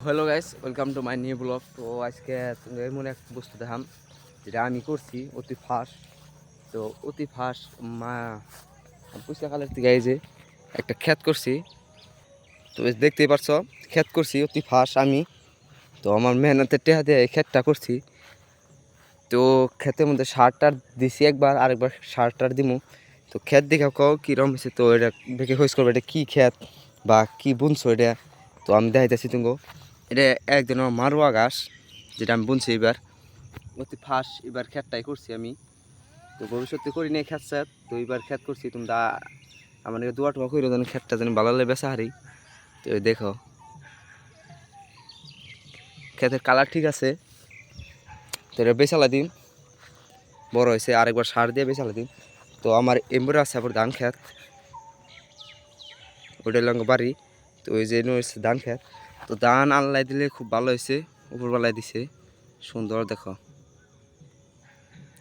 Hello guys, welcome to my new blog. তো আজকে এমন এক বস্তু দেখাম যেটা আমি করছি অতি ফাস্ট। তো অতি ফাস্ট পুষ্কাকালের থেকে এই যে একটা ক্ষেত করছি। তো দেখতেই পারছো ক্ষেত করছি অতি ফাস্ট আমি। তো আমার মেহনতের টেহা দিয়ে এই ক্ষেতটা করছি। তো ক্ষেতের মধ্যে সার টার দিছি একবার, আরেকবার সার টার দিমু। তো ক্ষেত দেখে কও কীরকম হয়েছে, তো এটা দেখে খোঁজ করবো এটা কী ক্ষেত বা কী বুনছো এটা। তো আমি দেখাইতেছি তুমি। এটা এক ধরনের মারুয়া ঘাস, যেটা আমি বুনছি এবার অতি ফার্স্ট এবার ক্ষেতটাই করছি আমি। তো ভবিষ্যতে করি নিয়ে ক্ষেত স্যাত, তো এবার ক্ষেত করছি তোমরা আমার দোয়া টোয়া করে যেন ক্ষেতটা যেন ভালো লাগে বেচা হারি। তো দেখো ক্ষেতের কালার ঠিক আছে। তো এটা বেচালা দিন বড় হয়েছে, আরেকবার সার দিয়ে বেচালা দিন। তো আমার এমবরে আছে আবার ধান ক্ষেত, ওইটা লঙ্গ বাড়ি। তো ওই যে হচ্ছে ধান ক্ষেত। তো ধান আল্লাহ দিলে খুব ভালো হয়েছে, উপরবেলায় দিছে সুন্দর। দেখো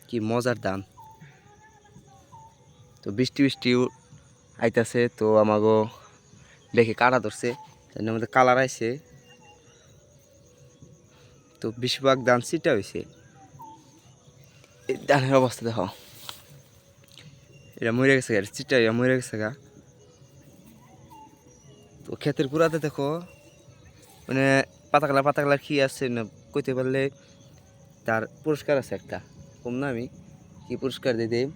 কি মজার ধান। তো বৃষ্টি বৃষ্টি আইতাছে, তো আমাগো দেখে কাটা ধরছে, তার মধ্যে কালার আইছে। তো বেশিরভাগ ধান সিটা হয়েছে। এই ধানের অবস্থা দেখো, এটা মরে গেছে গা, চিটা মরে গেছে গা। তো ক্ষেতের গুড়াতে দেখো মানে পাতা কালার কি আছে না কইতে পারলে তার পুরস্কার আছে একটা, কম না আমি কি পুরস্কার দিয়ে দিই।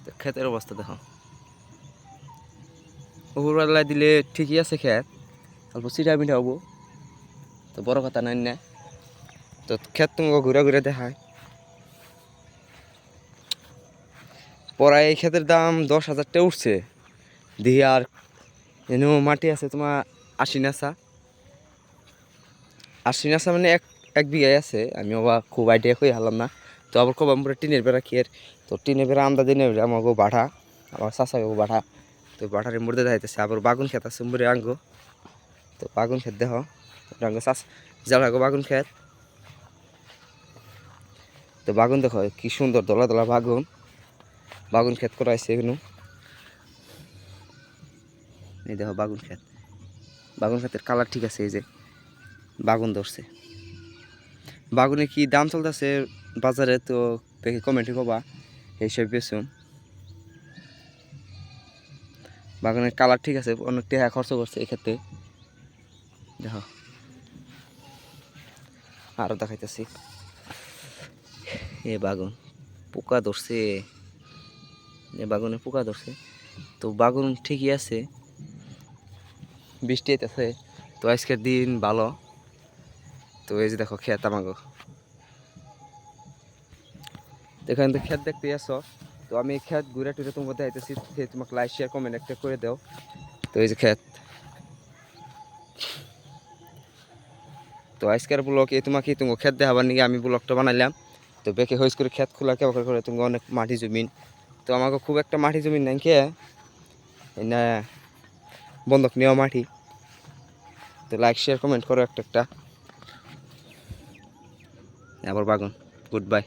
তো ক্ষেতের অবস্থা দেখো, উপরবেলায় দিলে ঠিকই আছে ক্ষেত, অল্প চিটা মিঠা হবো, তো বড় কথা নাই না। তো ক্ষেত তোমাকে ঘুরে ঘুরে দেখায়। পড়ায় এই ক্ষেতের দাম 10,000 টাকা উঠছে দিয়ে। আর এনেও মাটি আছে তোমার 80 নাসা। 80 নাসা মানে এক এক বিঘায় আছে। আমি আবার খুব আইডিয়া করে হারলাম না। তো আবার কব আমরা টিনের বেড়া খেয়ে, তো টিনের বেড়া আমরা দিনে আমাকে বাঠা, আমার চাষাকে বাঠা। তো বাঠার মধ্যে দেখাইতেছে আবার বাগুন খেত আছে মরে আঙ্গো। তো বাগুন খেত দেখ আঙ্গো চাষ যাবো বাগুন খেত। তো বাগুন দেখো কি সুন্দর দলা দলা বাগুন, বাগুন খেত করাইছে এগুলো। এই দেখো বাগুন খেত, বাগুন খেতের কালার ঠিক আছে। এই যে বাগুন ধরছে, বাগুনে কি দাম চলতেছে বাজারে, তো দেখি কমেন্টে কবা এইসব বেচুম। বাগানের কালার ঠিক আছে, অনেক টাকা খরচ করছে এক্ষেত্রে। দেখো আরও দেখাইতেছি, এ বাগুন পোকা ধরছে, এ বাগুনে পোকা ধরছে। তো বাগুন ঠিকই আছে, বৃষ্টি আইতেছে, তো আজকের দিন ভালো। তো এই যে দেখো ক্ষেত আমাগো, এখানে তো ক্ষেত দেখতে আসো। তো আমি ক্ষেত ঘুরে টুরে তোমাকে দেখাইতেছি, তোমাকে লাইক শেয়ার কমেন্ট একটা করে দাও। তো এই যে ক্ষেত, তো আজকের ব্লগ এই তোমাকে ক্ষেত দেখাবার নিয়ে আমি ব্লগটা বানাইলাম। তো বেঁকে হইস করে ক্ষেত খোলা কেমন করে তুমি অনেক মাটি জমিন। তো আমাকে খুব একটা মাটি জমিন নাই কে না, বন্ধক নেওয়া মাটি। তো লাইক শেয়ার কমেন্ট করো একটা একটা। আবার বাগুন, গুড বাই।